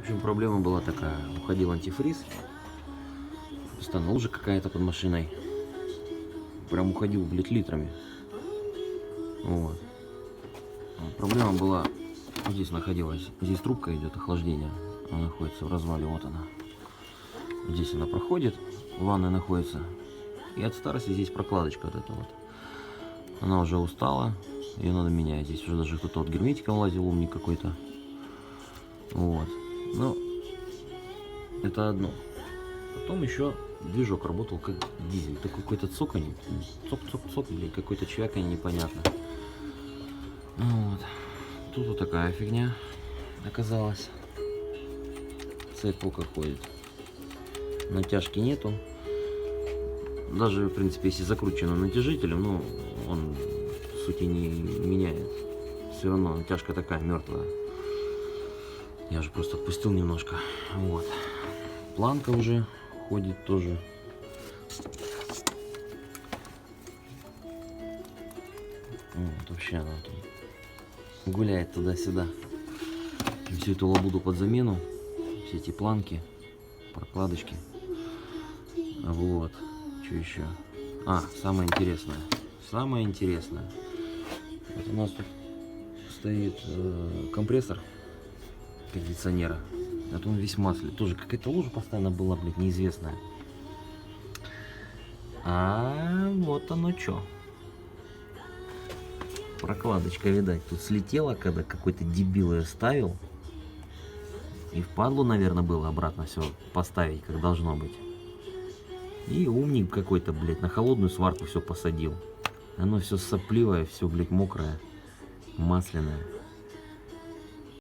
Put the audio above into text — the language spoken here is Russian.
общем, проблема была такая. Уходил антифриз. Постоянно лужа какая-то под машиной. Прям уходил, блядь, литрами. Вот. Проблема была, здесь находилась. Здесь трубка идет охлаждения. Она находится в развале, вот она. Здесь она проходит, ванная находится. И от старости здесь прокладочка вот эта вот. Она уже устала, ее надо менять. Здесь уже даже кто-то вот герметиком лазил, умник какой-то. Вот. Ну, это одно. Потом еще движок работал как дизель. Такой какой-то цоканье. Цок-цок-цок, блин, какой-то чвяканье непонятно. Вот. Тут вот такая фигня оказалась. Цепь пока ходит. Натяжки нету. Даже, в принципе, если закручено натяжителем, ну, он сути не меняет. Все равно натяжка такая мертвая. Я же просто отпустил немножко. Вот. Планка уже ходит тоже. Вот, вообще она тут гуляет туда-сюда. Всю эту лабуду под замену. Все эти планки, прокладочки. Вот. Что еще? Самое интересное. Самое интересное. Вот у нас тут стоит компрессор кондиционера. Вот он весь в масле. Тоже какая-то лужа постоянно была, блядь, неизвестная. Вот оно что. Прокладочка, видать, тут слетела, когда какой-то дебил ее ставил. И впадлу, наверное, было обратно все поставить, как должно быть. И умник какой-то, блядь, на холодную сварку все посадил. Оно все сопливое, все, блядь, мокрое, масляное.